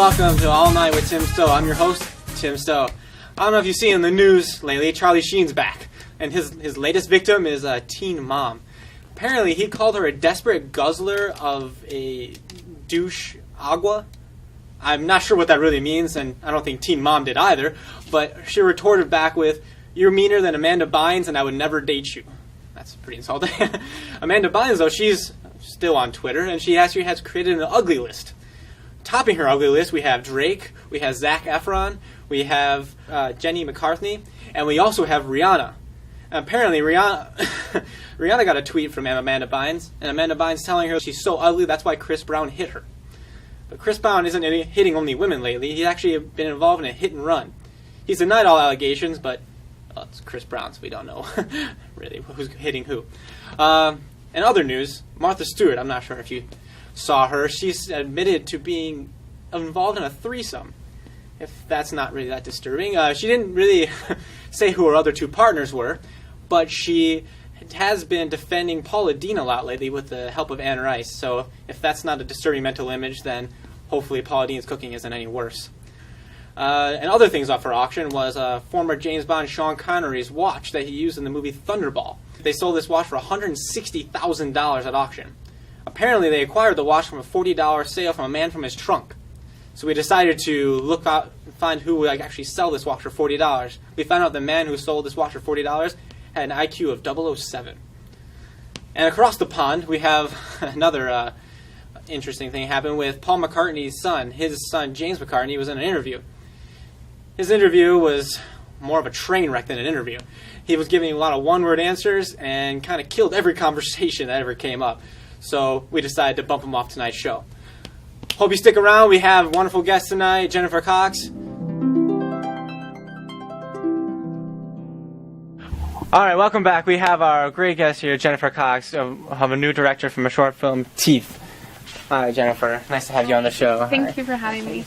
welcome to All Night with Tim Sto. I'm your host, Tim Sto. I don't know if you've seen in the news lately, Charlie Sheen's back. And his latest victim is a teen mom. Apparently, he called her a desperate guzzler of a douche agua. I'm not sure what that really means, and I don't think teen mom did either. But she retorted back with, "You're meaner than Amanda Bynes, and I would never date you." That's pretty insulting. Amanda Bynes, though, she's still on Twitter, and she actually has created an ugly list. Topping her ugly list, we have Drake, we have Zac Efron, we have Jenny McCarthy, and we also have Rihanna. And apparently, Rihanna got a tweet from Amanda Bynes, and Amanda Bynes telling her she's so ugly, that's why Chris Brown hit her. But Chris Brown isn't hitting only women lately. He's actually been involved in a hit and run. He's denied all allegations, but it's Chris Brown, so we don't know really who's hitting who. In other news, Martha Stewart, I'm not sure if you saw her, she's admitted to being involved in a threesome. If that's not really that disturbing. She didn't really say who her other two partners were, but she has been defending Paula Deen a lot lately with the help of Anne Rice. So if that's not a disturbing mental image, then hopefully Paula Deen's cooking isn't any worse. And other things up for auction was former James Bond Sean Connery's watch that he used in the movie Thunderball. They sold this watch for $160,000 at auction. Apparently, they acquired the watch from a $40 sale from a man from his trunk. So we decided to look out and find who would actually sell this watch for $40. We found out the man who sold this watch for $40 had an IQ of 007. And across the pond, we have another interesting thing happen with Paul McCartney's son. His son, James McCartney, was in an interview. His interview was more of a train wreck than an interview. He was giving a lot of one-word answers and kind of killed every conversation that ever came up. So we decided to bump him off tonight's show. Hope you stick around. We have wonderful guests tonight, Jennifer Cox. All right, welcome back. We have our great guest here, Jennifer Cox, of a new director from a short film, Teeth. Hi, Jennifer. Nice to have you on the show. Thank you for having me.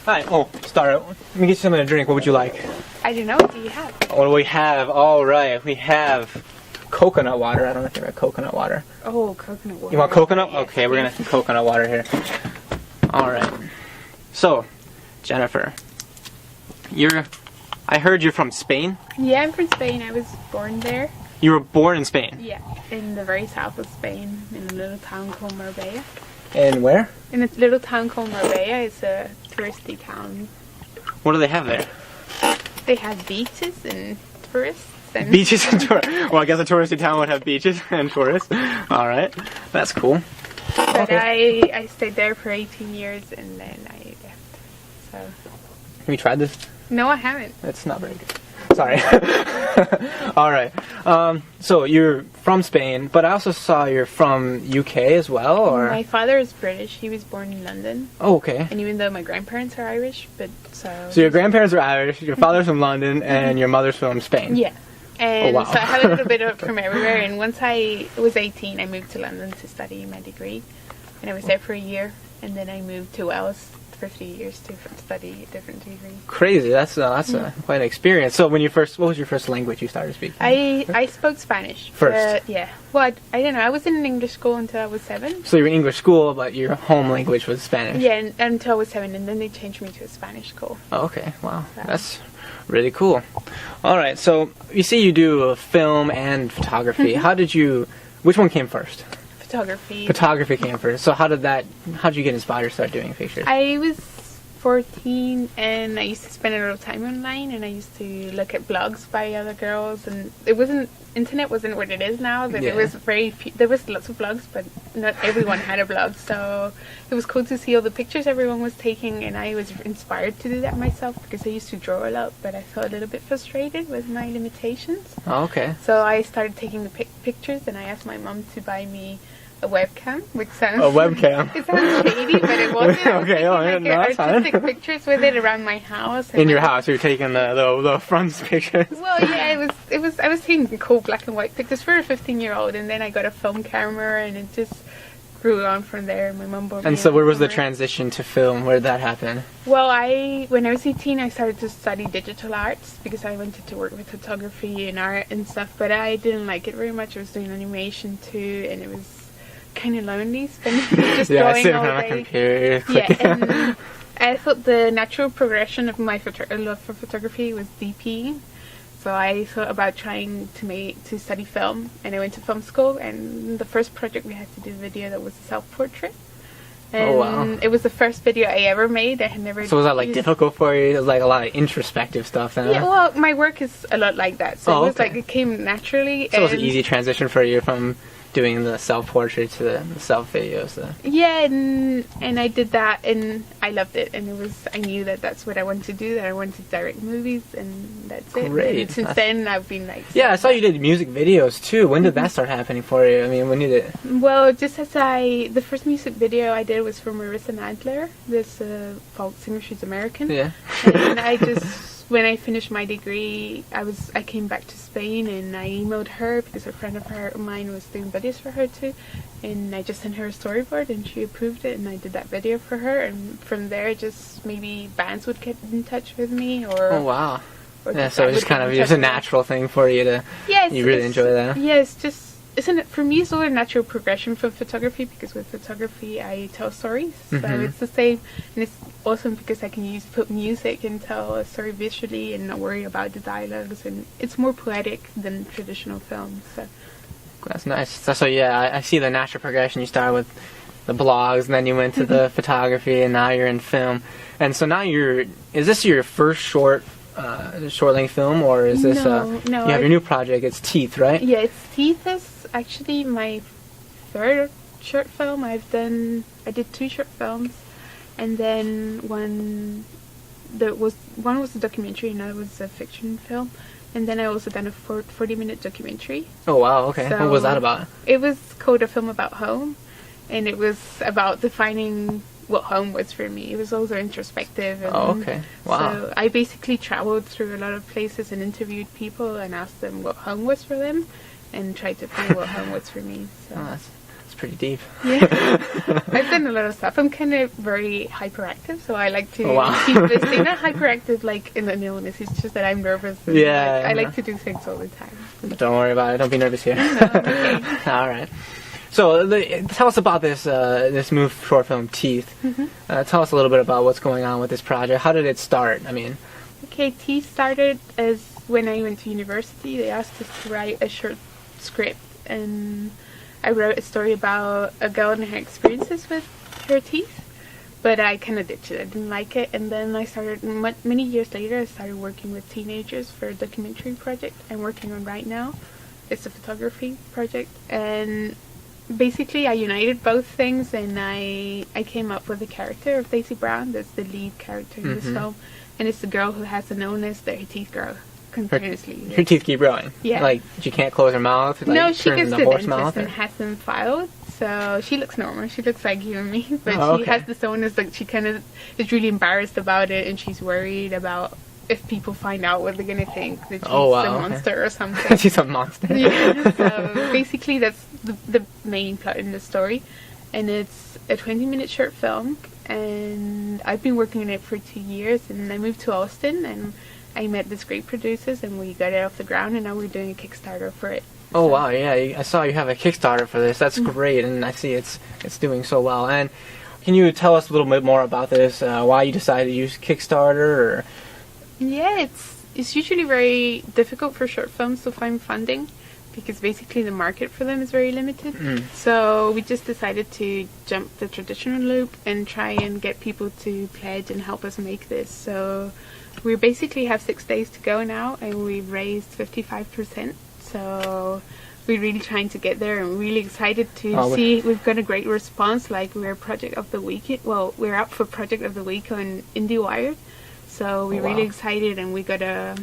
Hi. Oh, start. Let me get you something to drink. What would you like? I don't know. What do you have? What do we have? All right, we have coconut water. I don't know if you have coconut water. Oh, coconut water. You want coconut? Yes, Okay, we're going to have coconut water here. All right. So, Jennifer, I heard you're from Spain? Yeah, I'm from Spain. I was born there. You were born in Spain? Yeah, in the very south of Spain, in a little town called Marbella. And where? In a little town called Marbella. It's a touristy town. What do they have there? They have beaches and tourists. And Beaches and tourists. Well, I guess a touristy town would have beaches and tourists. All right. That's cool. But Okay. I stayed there for 18 years and then I left. So. Have you tried this? No, I haven't. It's not very good. Sorry. All right. So you're from Spain, but I also saw you're from UK as well, or? My father is British. He was born in London. Oh, okay. And even though my grandparents are Irish, but so... So your grandparents are Irish, your father's from London, and your mother's from Spain. Yeah. And wow. so I have a little bit of from everywhere. And once I was 18, I moved to London to study my degree. And I was there for a year. And then I moved to Wales for 3 years to study a different degree. Crazy. That's quite an experience. So what was your first language you started speaking? I spoke Spanish. First? Yeah. Well, I don't know. I was in an English school until I was 7. So you were in English school, but your home language was Spanish? Yeah, until I was 7. And then they changed me to a Spanish school. Oh, okay. Wow. So. That's really cool. All right. So you say you do film and photography. Which one came first? Photography. Photography came first. So how did you get inspired to start doing pictures? I was 14 and I used to spend a lot of time online and I used to look at blogs by other girls, and internet wasn't what it is now. That Yeah. It was there was lots of blogs, but not everyone had a blog, so it was cool to see all the pictures everyone was taking, and I was inspired to do that myself because I used to draw a lot, but I felt a little bit frustrated with my limitations. Oh, okay. So I started taking the pictures, and I asked my mom to buy me a webcam, which sounds... A webcam. It sounds shady, but it wasn't. Okay, I was taking, that's fine. artistic pictures with it around my house. In your house, you're taking the front pictures. Well, yeah, I was taking cool black and white pictures for a 15-year-old, and then I got a film camera, and it just grew on from there. My mom bought me. And so, where was the camera. transition to film? Where did that happen? Well, when I was 18, I started to study digital arts because I wanted to work with photography and art and stuff, but I didn't like it very much. I was doing animation too, and it was kind of lonely spending just drawing all day. Computer, yeah, I thought the natural progression of my love for photography was DP. So I thought about trying to study film, and I went to film school, and the first project we had to do a video that was a self-portrait. And it was the first video I ever made. I had never. So was that like difficult for you? It was like a lot of introspective stuff then? Yeah, well, my work is a lot like that. So it was like it came naturally. So it was an easy transition for you from doing the self-portrait to the self-videos. So. Yeah, and I did that, and I loved it. And I knew that that's what I wanted to do, that I wanted to direct movies, and that's it. Great. And since then, I've been like... Yeah, I saw you did music videos, too. When did that start happening for you? I mean, when did it... Well, just as the first music video I did was for Marissa Nadler, this folk singer. She's American. Yeah. And I just... When I finished my degree, I came back to Spain, and I emailed her because a friend of mine was doing videos for her too, and I just sent her a storyboard, and she approved it, and I did that video for her. And from there, just maybe bands would get in touch with me, or oh wow, yeah. So it was a natural thing for you to. Yes, you really enjoy that. Yeah, it's just. Isn't it, for me, it's all a natural progression from photography, because with photography I tell stories, so it's the same, and it's awesome because I can put music and tell a story visually and not worry about the dialogues, and it's more poetic than traditional film. So that's nice. So yeah, I see the natural progression. You started with the blogs, and then you went to the photography, and now you're in film. And so now is this your first short-length film, or is this no, you have your new project? It's Teeth, right? Yeah, it's Teeth is actually my third short film. I did 2 short films, and then one was a documentary, and another was a fiction film, and then I also done a 40-minute documentary. Oh wow, okay. So what was that about? It was called A Film About Home, and it was about defining what home was for me. It was also introspective. And okay. Wow. So I basically traveled through a lot of places and interviewed people and asked them what home was for them, and tried to find what home was for me. So. Oh, that's pretty deep. Yeah. I've done a lot of stuff. I'm kind of very hyperactive, so I like to keep this thing. Not hyperactive like in an illness, it's just that I'm nervous. Yeah. I like to do things all the time. Don't worry about it. Don't be nervous here. No, okay. All right. So tell us about this new short film, Teeth. Tell us a little bit about what's going on with this project. How did it start? I mean... Okay, Teeth started as when I went to university. They asked us to write a short script, and I wrote a story about a girl and her experiences with her teeth, but I kind of ditched it. I didn't like it, and then I started, many years later, I started working with teenagers for a documentary project I'm working on right now. It's a photography project, and basically I united both things, and I came up with the character of Daisy Brown. That's the lead character in this film, and it's the girl who has an illness that her teeth grow continuously. Her teeth keep growing? Yeah. Like, she can't close her mouth? Like, no, she goes to the dentist mouth, and has them filed, so she looks normal. She looks like you and me, but she has this illness that she kind of is really embarrassed about it, and she's worried about if people find out what they're going to think, that she's a monster or something. She's a monster. Yeah, so basically that's the main plot in the story, and it's a 20-minute short film, and I've been working on it for 2 years, and I moved to Austin, and I met these great producers, and we got it off the ground, and now we're doing a Kickstarter for it. Oh wow, yeah, I saw you have a Kickstarter for this. That's great, and I see it's doing so well. And can you tell us a little bit more about this, why you decided to use Kickstarter? Or... Yeah, it's usually very difficult for short films to find funding, because basically the market for them is very limited. So we just decided to jump the traditional loop and try and get people to pledge and help us make this. So we basically have 6 days to go now, and we've raised 55%. So we're really trying to get there, and really excited to see. We've got a great response. Like, we're Project of the Week. Well, we're up for Project of the Week on IndieWire. So we're really excited, and we got a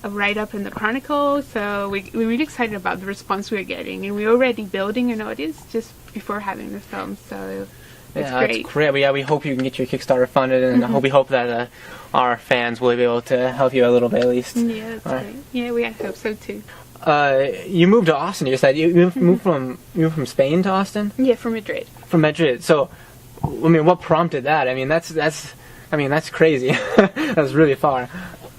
write-up in the Chronicle. So we're really excited about the response we're getting, and we're already building an audience just before having the film. So it's great. That's great. Yeah, we hope you can get your Kickstarter funded, and we hope that our fans will be able to help you a little bit at least. Yeah, that's great. Yeah, we hope so too. You moved to Austin. You said you moved from Spain to Austin. Yeah, from Madrid. From Madrid. So, I mean, what prompted that? I mean, that's crazy. That's really far.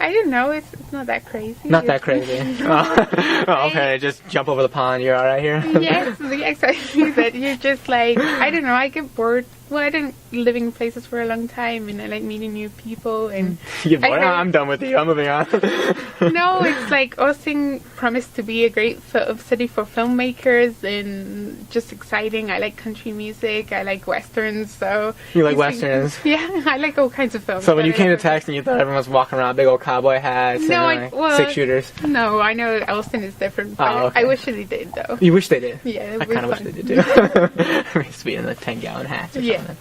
I don't know. It's not that crazy. Not that crazy. Okay. Just jump over the pond. You're all right here. Yes, exactly. But you're just like, I don't know. I get bored Well, I didn't living in places for a long time, and I like meeting new people. And You bored? I'm done with you. I'm moving on. no, it's like Austin promised to be a great city for filmmakers, and just exciting. I like country music. I like westerns. So You like westerns? Yeah, I like all kinds of films. So when you came to Texas, you thought everyone was walking around with big old cowboy hats and six shooters? No, I know Austin is different. But Oh, okay. I wish they did though. You wish they did? Yeah, I kind of wish they did too. We used to be in the 10-gallon hats or something.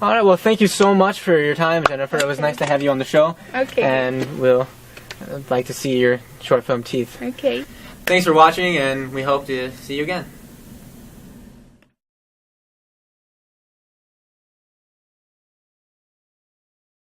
All right, well, thank you so much for your time, Jennifer. It was nice to have you on the show. Okay. And we'll like to see your short film Teeth. Okay. Thanks for watching, and we hope to see you again.